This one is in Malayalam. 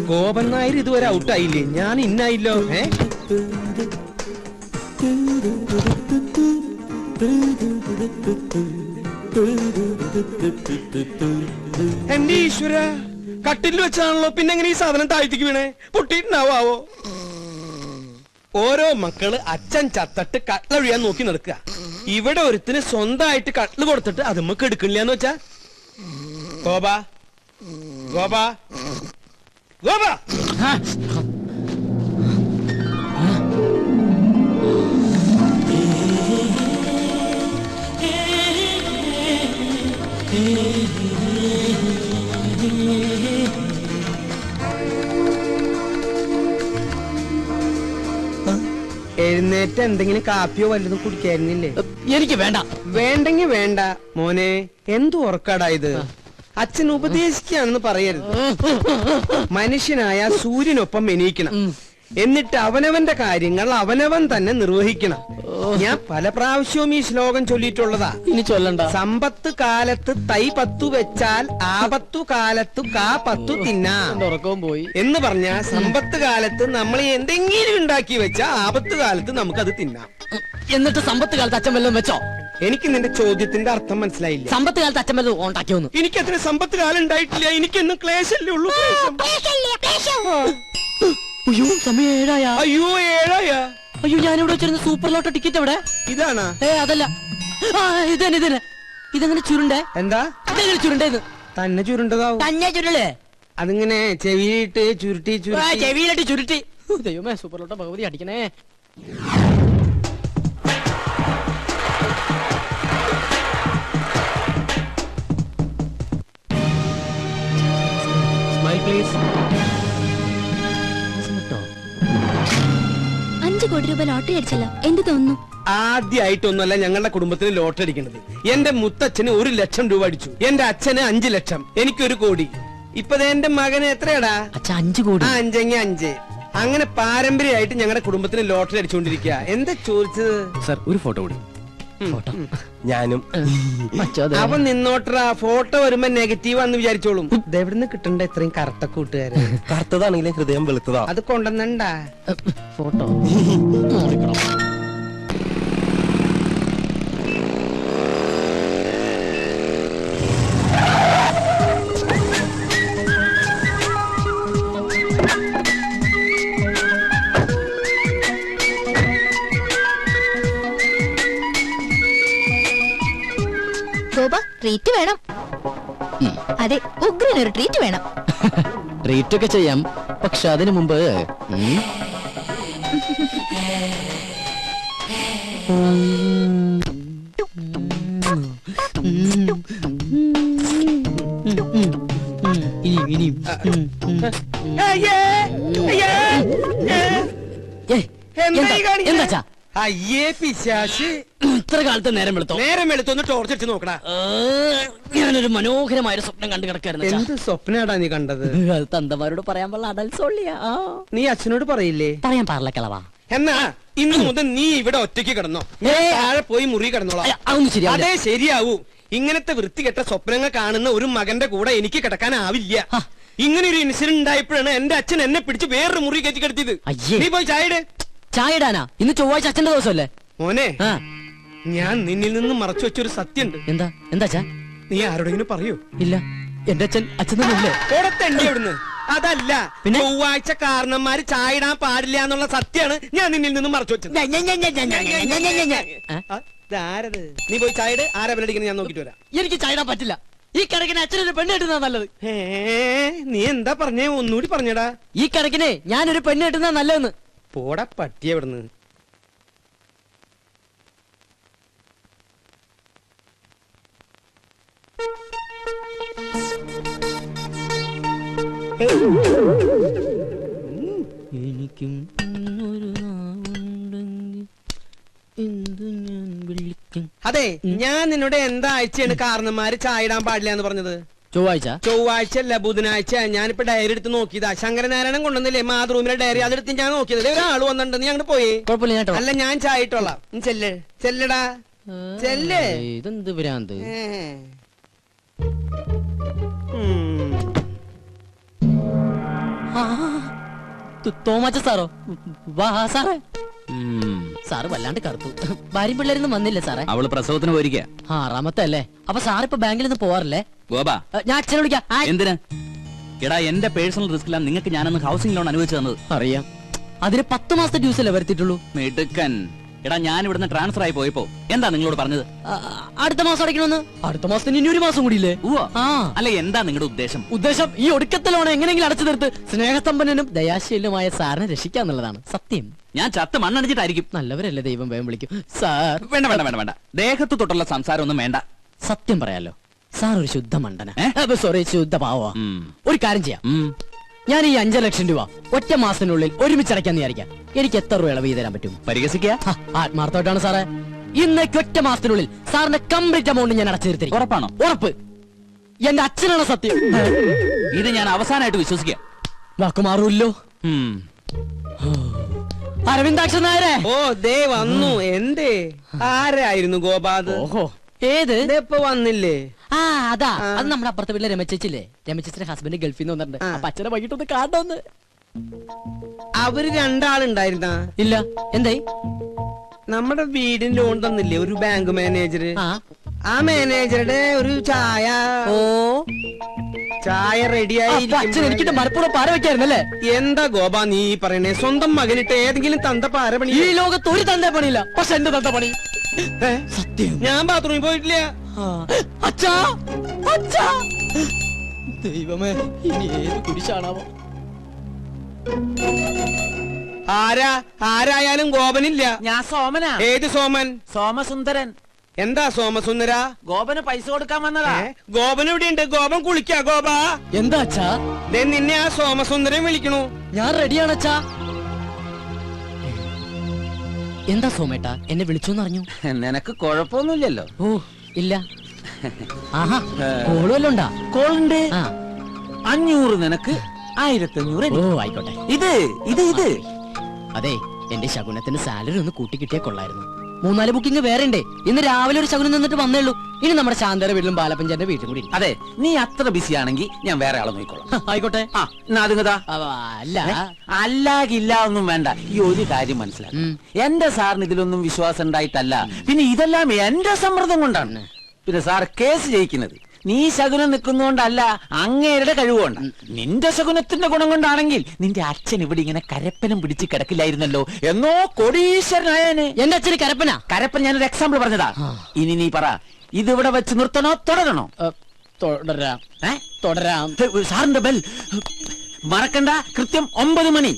ഗോപൻ നായർ ഇതുവരെ ഔട്ടായില്ലേ? ഞാൻ ഇന്നായില്ലോ. എന്റെ ഈശ്വര, കട്ടിൽ വെച്ചാണല്ലോ. പിന്നെ എങ്ങനെ ഈ സാധനം താഴ്ത്തിക്ക് വീണേ? പൊട്ടിയിട്ടുണ്ടാവോ? ഓരോ മക്കള് അച്ഛൻ ചത്തട്ട് കട്ടിലൊഴിയാൻ നോക്കി നടക്കുക. ഇവിടെ ഒരുത്തിന് സ്വന്തമായിട്ട് കട്ടില് കൊടുത്തിട്ട് അത് നമുക്ക് എടുക്കണില്ലാന്ന് വെച്ചാ. ഗോപാ, ഗോപാ, ഗോപാ, എഴുന്നേറ്റ് എന്തെങ്കിലും കാപ്പിയോ വല്ലതും കുടിക്കായിരുന്നില്ലേ? എനിക്ക് വേണ്ട. വേണ്ടെങ്കി വേണ്ട മോനെ. എന്തു ഉറക്കാടാ ഇത്? അച്ഛൻ ഉപദേശിക്കുകയാണെന്ന് പറയരുത്. മനുഷ്യനായ സൂര്യനൊപ്പം എണീക്കണം. എന്നിട്ട് അവനവന്റെ കാര്യങ്ങൾ അവനവൻ തന്നെ നിർവഹിക്കണം. ഞാൻ പല പ്രാവശ്യവും ഈ ശ്ലോകം ചൊല്ലിയിട്ടുള്ളതാ. ഇനി ചൊല്ലണ്ട. സമ്പത്ത് കാലത്ത് തൈ 10 വെച്ചാൽ ആപത്തു കാലത്തു കാ 10 തിന്നാം ഉറക്കവും പോയി എന്ന് പറഞ്ഞ സമ്പത്ത് കാലത്ത് നമ്മൾ എന്തെങ്കിലും ഉണ്ടാക്കി വെച്ചാ ആപത്ത് കാലത്ത് നമുക്കത് തിന്നാം. എന്നിട്ട് സമ്പത്ത് കാലത്ത് അച്ഛൻ വല്ലതും വെച്ചോ? എനിക്ക് നിന്റെ ചോദ്യത്തിന്റെ അർത്ഥം മനസ്സിലായില്ല. സമ്പത്ത് കാലത്ത് അച്ഛൻ വല്ലതും ഉണ്ടാക്കിയോന്ന്? എനിക്ക് അത്ര സമ്പത്ത് കാലം ഉണ്ടായിട്ടില്ല. എനിക്കൊന്നും ക്ലേശല്ലേ ഉള്ളൂ. അയ്യോ, സമയം 7 ആയ. അയ്യോ, 7 ആയ. അയ്യോ, ഞാനിവിടെ വെച്ചിരുന്ന സൂപ്പർ ലോട്ടോ ടിക്കറ്റ് എവിടെ? ഇതാണാ? അതല്ല, ഇതന്നെ. ഇതെങ്ങനെ ചുരുണ്ടേ? എന്താ ഇതെങ്ങനെ ചുരുണ്ടേന്ന്? തന്നെ ചുരുണ്ടതാവും. തന്നെ ചുരുളേ? അതിങ്ങനെ ചെവിയിട്ട് ചുരുട്ടി ചെവിയിലിട്ട് ചുരുട്ടി. ദൈവമേ, സൂപ്പർ ലോട്ടോ ഭഗവതി അടിക്കണേ. Smile please. 5 കോടി രൂപ ലോട്ടറി അടിച്ചല്ലോ, എന്ത് തോന്നുന്നു? ആദ്യമായിട്ടൊന്നുമല്ല ഞങ്ങളുടെ കുടുംബത്തിന് ലോട്ടറി അടിക്കുന്നത്. എന്റെ മുത്തച്ഛന് 1 ലക്ഷം രൂപ അടിച്ചു. എന്റെ അച്ഛന് 5 ലക്ഷം, എനിക്ക് 1 കോടി. ഇപ്പൊ എന്റെ മകന് എത്രയാടാ? 5 കോടി. 5 അങ്ങനെ പാരമ്പര്യമായിട്ട് ഞങ്ങളുടെ കുടുംബത്തിന് ലോട്ടറി അടിച്ചുകൊണ്ടിരിക്കുക. എന്താ ചോദിച്ചത്? സർ, ഒരു ഫോട്ടോ കൂടി. ഫോട്ടോ ഞാനും. അപ്പൊ നിന്നോട്ടറാ. ഫോട്ടോ വരുമ്പോ നെഗറ്റീവ് ആണെന്ന് വിചാരിച്ചോളും. ഇതെവിടുന്ന് കിട്ടണ്ട ഇത്രയും കറുത്ത കൂട്ടുകാര്? കറുത്തതാണെങ്കിലും ഹൃദയം വെളുത്തതാ. അത് കൊണ്ടുവന്നണ്ടാ ഫോട്ടോ. ട്രീറ്റ് വേണം. അതെ, ഉഗ്രനൊരു ട്രീറ്റ് വേണം. ട്രീറ്റ് ഒക്കെ ചെയ്യാം, പക്ഷെ അതിനു മുമ്പ് എന്താ? അയ്യേ പിശാശ്, ഇത്ര കാലത്ത് നേരം വെളുത്തൊന്ന് ടോർച്ച് അടിച്ച് നോക്കടാ. ഞാനൊരു മനോഹരമായ സ്വപ്നം കണ്ടു കിടക്കായിരുന്നു. എന്ത് സ്വപ്നാടാ നീ കണ്ടത്? അത് തന്തമാരോട് പറയാൻ പാടില്ല, അടൽസോളിയാ. നീ അച്ഛനോട് പറയില്ലേ? പറയാൻ പാടില്ല കളവാ. എന്നാ ഇന്ന് മുതൽ നീ ഇവിടെ ഒറ്റയ്ക്ക് കിടന്നോ. താഴെ പോയി മുറി കിടന്നോളാം. അതേ ശരിയാവൂ. ഇങ്ങനത്തെ വൃത്തികെട്ട സ്വപ്നങ്ങൾ കാണുന്ന ഒരു മകന്റെ കൂടെ എനിക്ക് കിടക്കാനാവില്ല. ഇങ്ങനെ ഒരു ഇൻസിഡന്റ് ഉണ്ടായപ്പോഴാണ് എന്റെ അച്ഛൻ എന്നെ പിടിച്ച് വേറൊരു മുറി കയറ്റി കിടത്തിയത്. നീ പോയി ചായ ഇടാനാ? ഇന്ന് ചൊവ്വാഴ്ച അച്ഛന്റെ ദിവസമല്ലേ? മോനെ, ഞാൻ നിന്നിൽ നിന്ന് മറച്ചു വെച്ചൊരു സത്യമുണ്ട്. എന്താ? നീ ആരോടെങ്കിലും പറയൂ? ഇല്ല, എന്റെ അച്ഛൻ തന്നെ അവിടുന്ന്. അതല്ല, ചൊവ്വാഴ്ച കാരണന്മാര് ചായ ഇടാൻ പാടില്ല എന്നുള്ള സത്യമാണ് ഞാൻ നിന്നിൽ നിന്ന് മറച്ചു വെച്ചത്. ആരത്? നീ പോയി ചായ ഇട്. ആരാ ബലടിക്കുന്നത് ഞാൻ നോക്കിട്ട് വരാം. എനിക്ക് ചായ ഇടാൻ പറ്റില്ല. ഈ കിടക്കിന് അച്ഛനൊരു പെണ്ണ് കിട്ടുന്ന നല്ലത്. നീ എന്താ പറഞ്ഞേ? ഒന്നുകൂടി പറഞ്ഞടാ. ഈ കിടക്കിനെ ഞാനൊരു പെണ്ണ് കിട്ടുന്ന നല്ലതെന്ന്. പോടാ പട്ടിയ ഇവിടുന്ന്. എനിക്കും അതെ, ഞാൻ നിന്നോട് എന്താ ആഴ്ചയാണ് കാരണന്മാര് ചായ ഇടാൻ പാടില്ല എന്ന് പറഞ്ഞത്? ചൊവ്വാഴ്ച അല്ല, ബുധനാഴ്ച. ഞാനിപ്പോ ഡയറി എടുത്ത് നോക്കിയതാ. ശങ്കരനാരായണൻ കൊണ്ടുവന്നില്ലേ മാതൃഭൂമിയിലെ ഡയറി? അതെടുത്ത് ഞാൻ നോക്കിയത്. ഒരാൾ വന്നിട്ടുണ്ട്, നീ അങ്ങോട്ട് പോയി. അല്ല, ഞാൻ ചായ ഇട്ടോളാം. ചെല്ലടാ, ചെല്ലേ. ഇതെന്ത് ഭ്രാന്ത്? തോമാച്ച സാറോ? വാ സാറേ. സാറ് വല്ലാണ്ട് കറുത്തു. ഭാര്യയും പിള്ളേരൊന്നും വന്നില്ലേ സാറേ? അവള് പ്രസവത്തിന് പോയിരിക്കുക. 6ാമത്തെ അല്ലേ? അപ്പൊ സാറിപ്പോ ബാങ്കിൽ നിന്ന് പോവാറില്ലേ? ഗോപാ, ഞാൻ അച്ഛനെ വിളിക്കാം. എന്തിന്? എടാ, എന്റെ പേഴ്സണൽ റിസ്കിലാണ് നിങ്ങൾക്ക് ഞാനന്ന് ഹൗസിംഗ് ലോൺ അനുവദിച്ചു തന്നത്. അറിയാം. അതിന് 10 മാസത്തെ ഡ്യൂസ് അല്ലേ വരുത്തിയിട്ടുള്ളൂ? മിടുക്കൻ. എടാ, ഞാൻ ഇവിടുന്ന് ട്രാൻസ്ഫർ ആയി പോയപ്പോ എന്താ നിങ്ങളോട് പറഞ്ഞത്? അടുത്ത മാസം അടയ്ക്കണമെന്ന്. അടുത്ത മാസത്തിന് ഇനി 1 മാസം കൂടിയില്ലേ? അല്ല, എന്താ നിങ്ങളുടെ ഉദ്ദേശം? ഉദ്ദേശം ഈ ഒടുക്കത്തെ ലോൺ എങ്ങനെയെങ്കിലും അടച്ചു തീർത്ത് സ്നേഹസമ്പന്നനും ദയാശീലനുമായ സാറിനെ രക്ഷിക്കാന്നുള്ളതാണ്. സത്യം. ഞാൻ ചത്ത് മണ്ണടിച്ചിട്ടായിരിക്കും. നല്ലവരല്ലേ, ദൈവം വേഗം വിളിക്കും. സാർ വേണ്ട വേണ്ട വേണ്ട വേണ്ട, ദേഹത്ത് തൊട്ടുള്ള സംസാരം ഒന്നും വേണ്ട. സത്യം പറയാലോ, സാർ ഒരു ശുദ്ധ മണ്ടന. സോറി, ശുദ്ധ പാവ. ഒരു കാര്യം ചെയ്യാം. ഞാൻ ഈ 5 ലക്ഷം രൂപ ഒറ്റ മാസത്തിനുള്ളിൽ ഒരുമിച്ച് അടയ്ക്കാന്ന് വിചാരിക്കാം. എനിക്ക് എത്ര രൂപ ഇളവ് തരാൻ പറ്റും? പരിഹസിക്കുക? ആത്മാർത്ഥമായിട്ടാണ് സാറേ. ഇന്നേക്ക് ഒറ്റ മാസത്തിനുള്ളിൽ സാറിന്റെ കംപ്ലീറ്റ് എമൗണ്ട് ഞാൻ അടച്ചു തീർത്തിരിക്കും. ഉറപ്പാണോ? ഉറപ്പ്. എന്റെ അച്ഛനാണ് സത്യം. ഇത് ഞാൻ അവസാനമായിട്ട് വിശ്വസിക്കാം. വാക്ക് മാറൂല്ലോ. അരവിന്ദാക്ഷൻ നായരെ. ഓ, ദേ വന്നു. എന്തേ? ആരായിരുന്നു ഗോപാത്? ഓഹോ, ഏത്? ഇപ്പൊ വന്നില്ലേ? അതാ, അത് നമ്മുടെ അപ്പുറത്തെ വീട്ടിലെ രമച്ചേച്ചില്ലേ? രമച്ചേച്ചിന്റെ ഹസ്ബൻഡ് ഗൾഫിൽ നിന്ന് വന്നിട്ടുണ്ട്. അപ്പൊ അച്ഛനെ വൈകിട്ടൊന്ന് കാണണമെന്ന്. അവര് 2 ആളുണ്ടായിരുന്ന? ഇല്ല. എന്തായി? നമ്മുടെ വീടിന് ലോൺ തന്നില്ലേ ഒരു ബാങ്ക് മാനേജർ? ആ മാനേജറുടെ ഒരു ചായ റെഡിയായി. അച്ഛൻ എനിക്കിട്ട് മലപ്പുറം പാര വെക്കായിരുന്നല്ലേ? എന്താ ഗോപാ നീ പറയണേ? സ്വന്തം മകനിട്ട് ഏതെങ്കിലും തന്ത പാര പണി? ഈ ലോകത്ത് ഒരു തന്ത പണിയില്ല, പക്ഷെ എന്റെ തന്ത പണി സത്യം. ഞാൻ ബാത്റൂമിൽ പോയിട്ടില്ല. അച്ഛാ, അച്ഛാ, ദൈവമേ, ഇനി ഏത് കുരിശാണാവോ? ആരായാലും ഗോപനില്ല. ഞാൻ സോമനാ. ഏത് സോമൻ? സോമസുന്ദരൻ. എന്താ സോമസുന്ദര? ഗോപന് പൈസ കൊടുക്കാൻ വന്നതാ. ഗോപൻ ഇവിടെ ഉണ്ട്. ഗോപൻ കുളിക്കാ. ഗോപാ, എന്താ അച്ഛാ? നിന്നെ ആ സോമസുന്ദരൻ വിളിക്കണു. ഞാൻ റെഡിയാണ് അച്ഛാ. എന്താ സോമേട്ടാ, എന്നെ വിളിച്ചോന്ന് അറിഞ്ഞു? നിനക്ക് കുഴപ്പമൊന്നുമില്ലല്ലോ? ഓ ഇല്ല. ആഹാ, കോളുവല്ലോ ഉണ്ടാ? കോളുണ്ട്. 500 നിനക്ക്, 1500. ഓ ആയിക്കോട്ടെ. ഇത് അതെ, എന്റെ ശകുനത്തിന് സാലറി ഒന്ന് കൂട്ടിക്കിട്ടിയേ കൊള്ളായിരുന്നു. 3-4 ബുക്കിംഗ് വേറെ ഉണ്ട്. ഇന്ന് രാവിലെ ഒരു ശകുനം നിന്നിട്ട് വന്നേ ഉള്ളൂ. ഇനി നമ്മുടെ ശാന്തയുടെ വീട്ടിലും ബാലപ്പഞ്ചാന്റെ വീട്ടിലും കൂടി. അതെ, നീ അത്ര ബിസി ആണെങ്കിൽ ഞാൻ വേറെ ആളെ നോക്കിക്കോളാം. ആയിക്കോട്ടെ. അല്ലാകില്ല ഒന്നും വേണ്ട. ഈ ഒരു കാര്യം മനസ്സിലാക്കും, എന്റെ സാറിന് ഇതിലൊന്നും വിശ്വാസം ഉണ്ടായിട്ടല്ല, പിന്നെ ഇതെല്ലാം എന്റെ സമ്മർദ്ദം കൊണ്ടാണ്. പിന്നെ സാർ കേസ് ജയിക്കുന്നത് നീ ശകുനം നിൽക്കുന്നോണ്ടല്ല, അങ്ങേരുടെ കഴിവുകൊണ്ട്. നിന്റെ ശകുനത്തിന്റെ ഗുണം കൊണ്ടാണെങ്കിൽ നിന്റെ അച്ഛൻ ഇവിടെ ഇങ്ങനെ കരപ്പനം പിടിച്ച് കിടക്കില്ലായിരുന്നല്ലോ, എന്നോ കോടീശ്വരനായനെ. എന്റെ അച്ഛന് കരപ്പന? കരപ്പൻ ഞാനൊരു എക്സാമ്പിൾ പറഞ്ഞതാ. ഇനി നീ പറ, ഇതിവിടെ വെച്ച് നിർത്തണോ തുടരണോ? തുടരാം. സാറിന്റെ ബെൽ മറക്കണ്ട, കൃത്യം 9 മണി.